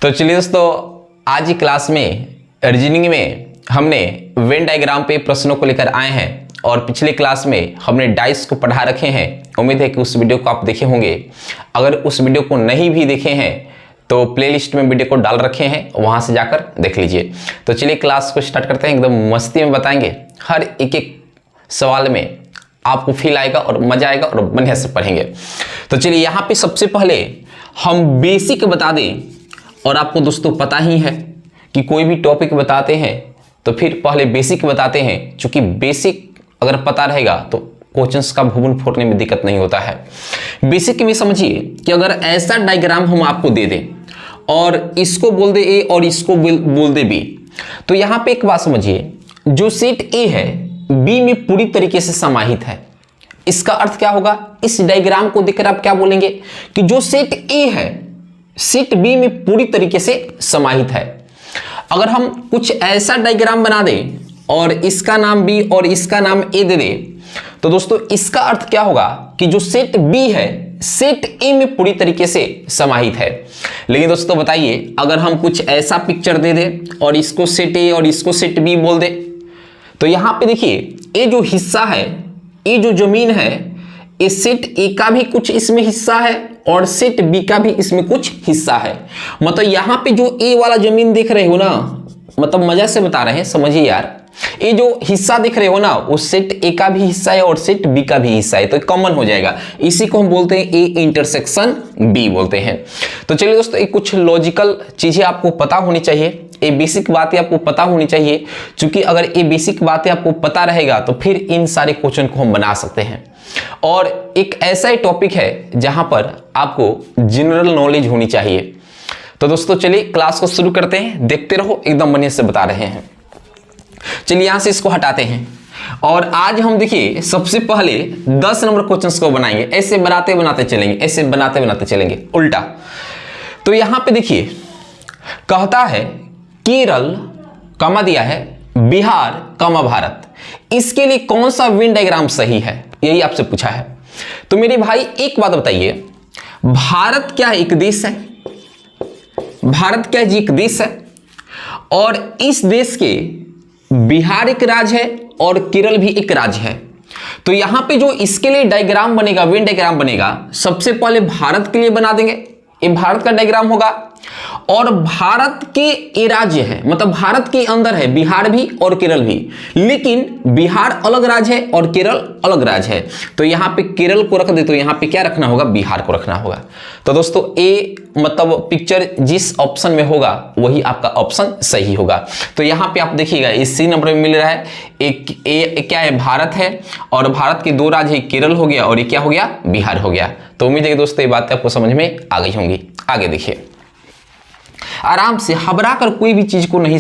तो चलिए दोस्तों, आज की क्लास में रीजनिंग में हमने वेन डायग्राम पे प्रश्नों को लेकर आए हैं और पिछले क्लास में हमने डाइस को पढ़ा रखे हैं। उम्मीद है कि उस वीडियो को आप देखे होंगे। अगर उस वीडियो को नहीं भी देखे हैं तो प्लेलिस्ट में वीडियो को डाल रखे हैं, वहां से जाकर देख लीजिए। तो चलिए क्लास को स्टार्ट करते हैं। एकदम मस्ती में बताएंगे, हर एक एक सवाल में आपको फील आएगा और मजा आएगा और बढ़िया से पढ़ेंगे। तो चलिए यहाँ पे सबसे पहले हम बेसिक बता दें। और आपको दोस्तों पता ही है कि कोई भी टॉपिक बताते हैं तो फिर पहले बेसिक बताते हैं, क्योंकि बेसिक अगर पता रहेगा तो क्वेश्चंस का भूगोल फोड़ने में दिक्कत नहीं होता है। बेसिक में समझिए कि अगर ऐसा डायग्राम हम आपको दे दें और इसको बोल दे ए और इसको बोल दे बी, तो यहाँ पे एक बात समझिए, जो सेट ए है बी में पूरी तरीके से समाहित है। इसका अर्थ क्या होगा? इस डायग्राम को देखकर आप क्या बोलेंगे कि जो सेट ए है सेट बी में पूरी तरीके से समाहित है। अगर हम कुछ ऐसा डायग्राम बना दें और इसका नाम बी और इसका नाम ए दे दें, तो दोस्तों इसका अर्थ क्या होगा कि जो सेट बी है सेट ए में पूरी तरीके से समाहित है। लेकिन दोस्तों बताइए, अगर हम कुछ ऐसा पिक्चर दे दें और इसको सेट ए और इसको सेट बी बोल दें, तो यहां पे देखिए ये जो हिस्सा है, ये जो जमीन है, ये सेट ए का भी कुछ इसमें हिस्सा है और सेट बी का भी इसमें कुछ हिस्सा है। मतलब यहां पे जो ए वाला जमीन देख रहे हो ना, मतलब मजा से बता रहे हैं, समझिए यार, ये जो हिस्सा दिख रहे हो ना वो सेट ए का भी हिस्सा है और सेट बी का भी हिस्सा है, तो कॉमन हो जाएगा। इसी को हम बोलते हैं ए इंटरसेक्शन बी बोलते हैं। तो चलिए दोस्तों, ये कुछ लॉजिकल चीजें आपको पता होनी चाहिए, ये बेसिक बातें आपको पता होनी चाहिए, क्योंकि अगर ये बेसिक बातें आपको पता रहेगा तो फिर इन सारे क्वेश्चन को हम बना सकते हैं। और एक ऐसा ही टॉपिक है जहां पर आपको जनरल नॉलेज होनी चाहिए। तो दोस्तों चलिए क्लास को शुरू करते हैं, देखते रहो, एकदम बढ़िया से बता रहे हैं। चलिए यहां से इसको हटाते हैं और आज हम देखिए सबसे पहले 10 नंबर क्वेश्चंस को बनाएंगे। ऐसे बनाते बनाते चलेंगे, ऐसे बनाते बनाते चलेंगे उल्टा। तो यहां पे देखिए कहता है केरल कमा दिया है बिहार कमा भारत, इसके लिए कौन सा वेन डायग्राम सही है, यही आपसे पूछा है। तो मेरे भाई एक बात बताइए, भारत क्या एक देश है? भारत क्या जी एक देश है और इस देश के बिहार एक राज्य है और केरल भी एक राज्य है। तो यहां पे जो इसके लिए डायग्राम बनेगा, वेन डायग्राम बनेगा, सबसे पहले भारत के लिए बना देंगे। ये भारत का डायग्राम होगा और भारत के ये राज्य है, मतलब भारत के अंदर है बिहार भी और केरल भी, लेकिन बिहार अलग राज्य है और केरल अलग राज्य है। तो यहां पे केरल को रख दे तो यहां पे क्या रखना होगा? बिहार को रखना होगा। तो दोस्तों ए मतलब पिक्चर जिस ऑप्शन में होगा वही आपका ऑप्शन सही होगा। तो यहां पे आप देखिएगा इसी नंबर में मिल रहा है, एक ए क्या है? भारत है और भारत के दो राज्य केरल हो गया और ये क्या हो गया? बिहार हो गया। तो उम्मीद है कि दोस्तों ये बातें आपको समझ में आ गई होंगी। आगे देखिए, आराम से घबरा कर कोई भी चीज को नहीं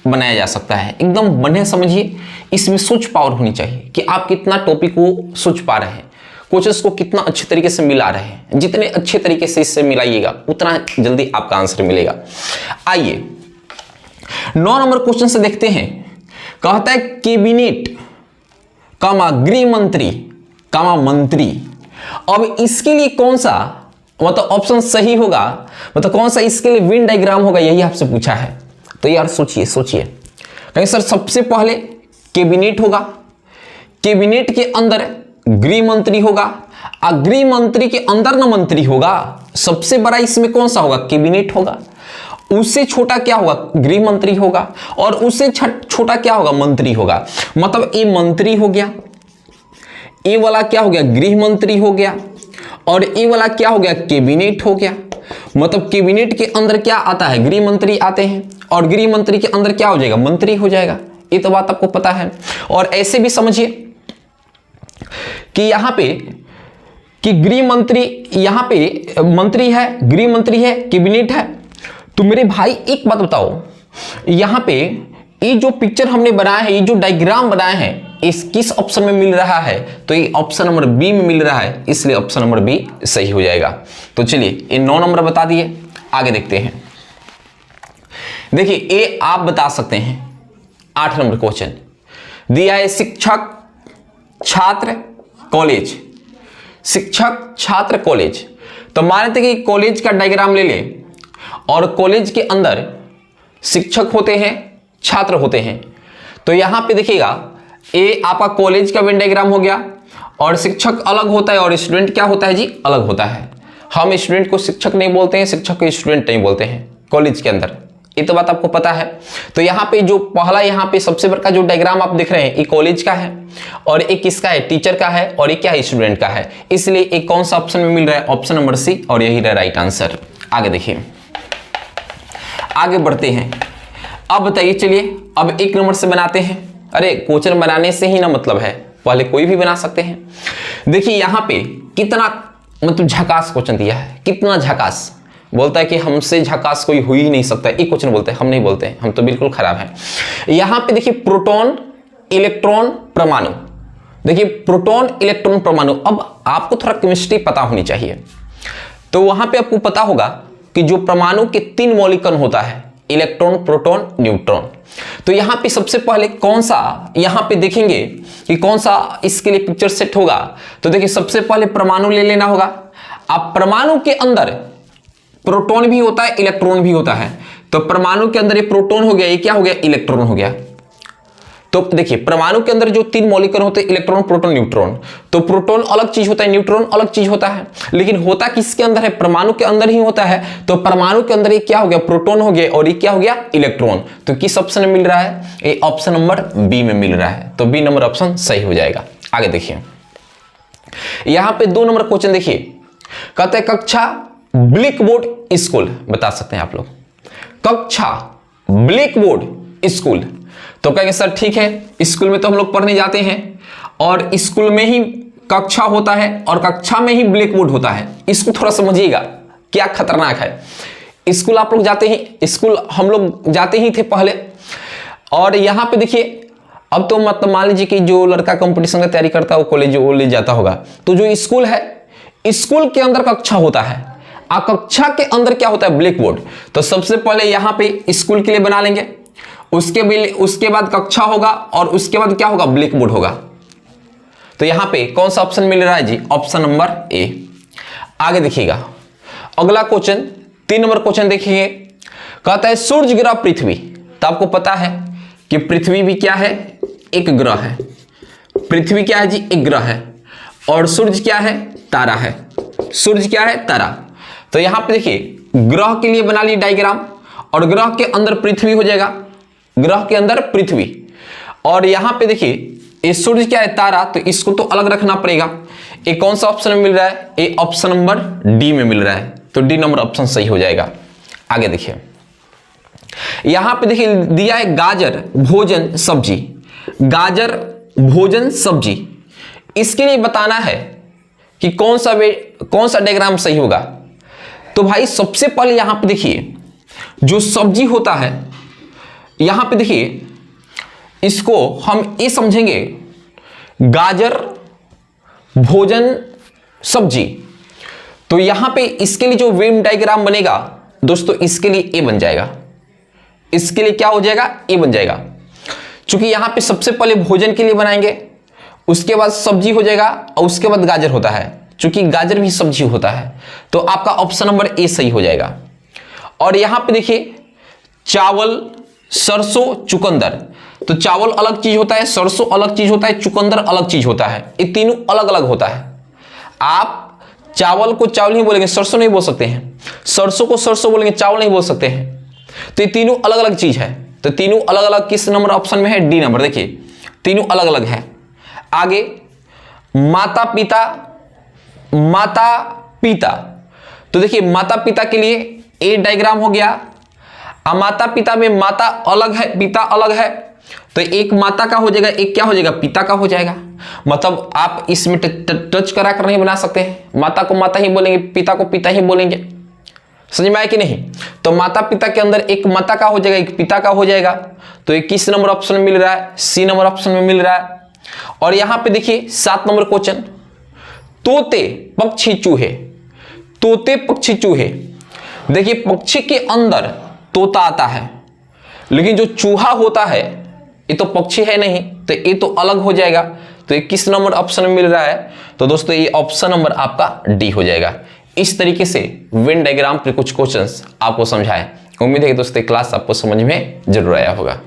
बनाया जा सकता है, एकदम बढ़िया समझिए। इसमें सोच पावर होनी चाहिए कि आप कितना टॉपिक को सोच पा रहे हैं, क्वेश्चंस को कितना अच्छे तरीके से मिला रहे हैं। जितने अच्छे तरीके से इससे मिलाइएगा उतना जल्दी आपका आंसर मिलेगा। आइए 9 नंबर क्वेश्चन से देखते हैं। कहता है कैबिनेट कामा गृह मंत्री कामा मंत्री। अब इसके लिए कौन सा मतलब ऑप्शन सही होगा, मतलब कौन सा इसके लिए वेन डायग्राम होगा, यही आपसे पूछा है। तो यार सोचिए सोचिए, कहीं सर सबसे पहले कैबिनेट होगा, कैबिनेट के अंदर गृह मंत्री होगा और गृह मंत्री के अंदर ना मंत्री होगा। सबसे बड़ा इसमें कौन सा होगा? कैबिनेट होगा। उससे छोटा क्या होगा? गृह मंत्री होगा। और उससे छोटा क्या होगा? मंत्री होगा। मतलब ये मंत्री हो गया, ये वाला क्या हो गया? गृह मंत्री हो गया, और ये वाला क्या हो गया? कैबिनेट हो गया। मतलब कैबिनेट के अंदर क्या आता है? गृह मंत्री आते हैं और गृह मंत्री के अंदर क्या हो जाएगा? मंत्री हो जाएगा। ये तो बात आपको पता है। और ऐसे भी समझिए कि यहां पे कि गृह मंत्री, यहां पे मंत्री है, गृह मंत्री है, कैबिनेट है। तो मेरे भाई एक बात बताओ, यहां पे ये जो पिक्चर हमने बनाया है, ये जो डायग्राम बनाया है, इस किस ऑप्शन में मिल रहा है? तो ये ऑप्शन नंबर बी में मिल रहा है, इसलिए ऑप्शन नंबर बी सही हो जाएगा। तो चलिए ये 9 नंबर बता दिए, आगे देखते हैं। देखिए ये आप बता सकते हैं। 8 नंबर क्वेश्चन दिया है शिक्षक छात्र कॉलेज, शिक्षक छात्र कॉलेज। तो मान लेते कि कॉलेज का डायग्राम ले ले और कॉलेज के अंदर शिक्षक होते हैं, छात्र होते हैं। तो यहां पे देखिएगा ये आपका कॉलेज का वेन डायग्राम हो गया और शिक्षक अलग होता है और स्टूडेंट क्या होता है जी, अलग होता है। हम स्टूडेंट को शिक्षक नहीं बोलते हैं, शिक्षक को स्टूडेंट नहीं बोलते हैं कॉलेज के अंदर, ये तो बात आपको पता है। तो यहाँ पे जो पहला यहाँ पे सबसे बड़ा जो डायग्राम आप देख रहे हैं ये कॉलेज का है और एक किसका है, टीचर का है, और एक क्या है, स्टूडेंट का है। इसलिए एक कौन सा ऑप्शन में मिल रहा है, ऑप्शन नंबर सी, और यही रहा राइट आंसर। आगे देखिए, आगे बढ़ते हैं। अब बताइए, चलिए अब एक नंबर से बनाते हैं। अरे क्वेश्चन बनाने से ही ना मतलब है, पहले कोई भी बना सकते हैं। देखिए यहाँ पे कितना मतलब झकास क्वेश्चन दिया है, कितना झकास। बोलता है कि हमसे झकास कोई हो ही नहीं सकता, एक क्वेश्चन बोलते हैं, हम नहीं बोलते हैं, हम तो बिल्कुल खराब हैं। यहाँ पे देखिए प्रोटॉन, इलेक्ट्रॉन, परमाणु। देखिए प्रोटॉन, इलेक्ट्रॉन, परमाणु। अब आपको थोड़ा केमिस्ट्री पता होनी चाहिए। तो वहां पे आपको पता होगा कि जो परमाणु के 3 मॉलिक्यूल होता है, इलेक्ट्रॉन, प्रोटॉन, न्यूट्रॉन। तो यहां पे सबसे पहले कौन सा, यहां पे देखेंगे कि कौन सा इसके लिए पिक्चर सेट होगा। तो देखिए सबसे पहले परमाणु ले लेना होगा। अब परमाणु के अंदर प्रोटॉन भी होता है, इलेक्ट्रॉन भी होता है। तो परमाणु के अंदर ये प्रोटॉन हो गया, ये क्या हो गया, इलेक्ट्रॉन हो गया। तो देखिए परमाणु के अंदर जो 3 मॉलिक्यूल होते हैं, इलेक्ट्रॉन, प्रोटॉन, न्यूट्रॉन। तो प्रोटॉन अलग चीज होता है, न्यूट्रॉन अलग चीज होता है, लेकिन होता किसके अंदर है, परमाणु के अंदर ही होता है। तो परमाणु के अंदर ये क्या हो गया, प्रोटॉन हो गया, और ये क्या हो गया, इलेक्ट्रॉन। तो किस ऑप्शन में मिल रहा है, ये ऑप्शन नंबर बी में मिल रहा है। तो बी नंबर ऑप्शन सही हो जाएगा। आगे देखिए, यहां पे 2 नंबर क्वेश्चन देखिए, कहते हैं कक्षा ब्लैक बोर्ड स्कूल, बता सकते हैं आप लोग, कक्षा ब्लैक बोर्ड स्कूल। तो कहेंगे सर ठीक है, स्कूल में तो हम लोग पढ़ने जाते हैं और स्कूल में ही कक्षा होता है और कक्षा में ही ब्लैक बोर्ड होता है। इसको थोड़ा समझिएगा क्या खतरनाक है। स्कूल आप लोग जाते ही, स्कूल हम लोग जाते ही थे पहले, और यहां पे देखिए अब तो मतलब मान लीजिए कि जो लड़का कंपटीशन का तैयारी करता है वो कॉलेज जाता होगा। तो जो स्कूल है, स्कूल के अंदर कक्षा होता है, कक्षा के अंदर क्या होता है, ब्लैक बोर्ड। तो सबसे पहले यहां पे स्कूल के लिए बना लेंगे, उसके बाद कक्षा होगा और उसके बाद क्या होगा, ब्लैक बोर्ड होगा। तो यहां पे कौन सा ऑप्शन मिल रहा है जी, ऑप्शन नंबर ए। आगे देखिएगा अगला क्वेश्चन, 3 नंबर क्वेश्चन देखिए, कहता है सूर्य, ग्रह, पृथ्वी। तो आपको पता है कि पृथ्वी भी क्या है, एक ग्रह है। पृथ्वी क्या है जी, एक ग्रह है, और सूर्य क्या है, तारा है। सूर्य क्या है, तारा। तो यहां पे देखिए ग्रह के लिए बना ली डायग्राम, और ग्रह के अंदर पृथ्वी हो जाएगा, ग्रह के अंदर पृथ्वी। और यहां पे देखिए ये सूर्य क्या है, तारा, तो इसको तो अलग रखना पड़ेगा। ये कौन सा ऑप्शन में मिल रहा है, ये ऑप्शन नंबर डी में मिल रहा है। तो डी नंबर ऑप्शन सही हो जाएगा। आगे देखिए, यहां पे देखिए दिया है गाजर, भोजन, सब्जी। गाजर, भोजन, सब्जी, इसके लिए बताना है कि कौन सा डायग्राम सही होगा। तो भाई सबसे पहले यहां पे देखिए जो सब्जी होता है, यहां पे देखिए इसको हम ये समझेंगे गाजर, भोजन, सब्जी। तो यहां पे इसके लिए जो वेन डायग्राम बनेगा दोस्तों, इसके लिए ए बन जाएगा। इसके लिए क्या हो जाएगा, ए बन जाएगा। क्योंकि यहां पे सबसे पहले भोजन के लिए बनाएंगे, उसके बाद सब्जी हो जाएगा, और उसके बाद गाजर होता है, क्योंकि गाजर भी सब्जी होता है। तो आपका ऑप्शन नंबर ए सही हो जाएगा। और यहां पे देखिए चावल, सरसों, चुकंदर। तो चावल अलग चीज होता है, सरसों अलग चीज होता है, चुकंदर अलग चीज होता है। ये तीनों अलग अलग होता है। आप चावल को चावल नहीं बोलेंगे, सरसों नहीं बोल सकते हैं, सरसों को सरसों बोलेंगे, चावल नहीं बोल सकते हैं। तो ये तीनों अलग अलग चीज है। तो तीनों अलग अलग किस नंबर ऑप्शन में है, डी नंबर। देखिए तीनों अलग अलग है। आगे माता पिता, माता पिता। तो देखिए माता पिता के लिए ए डायग्राम हो गया। अब माता पिता में माता अलग है, पिता अलग है, तो एक माता का हो जाएगा, एक क्या हो जाएगा, पिता का हो जाएगा। मतलब आप इसमें टच करा कर नहीं बना सकते हैं। माता को माता ही बोलेंगे, पिता को पिता ही बोलेंगे। समझ में आया कि नहीं। तो माता पिता के अंदर एक माता का हो जाएगा, एक पिता का हो जाएगा। तो ये किस नंबर ऑप्शन में मिल रहा है, सी नंबर ऑप्शन में मिल रहा है। और यहां पे देखिए 7 नंबर क्वेश्चन, तोते, पक्षी, चूहे। तोते, पक्षी, चूहे। देखिए पक्षी के अंदर तोता आता है, लेकिन जो चूहा होता है ये तो पक्षी है नहीं, तो ये तो अलग हो जाएगा। तो ये किस नंबर ऑप्शन में मिल रहा है, तो दोस्तों ये ऑप्शन नंबर आपका डी हो जाएगा। इस तरीके से वेन डायग्राम पे कुछ क्वेश्चंस आपको समझाएं। उम्मीद है कि दोस्तों क्लास आपको समझ में जरूर आया होगा।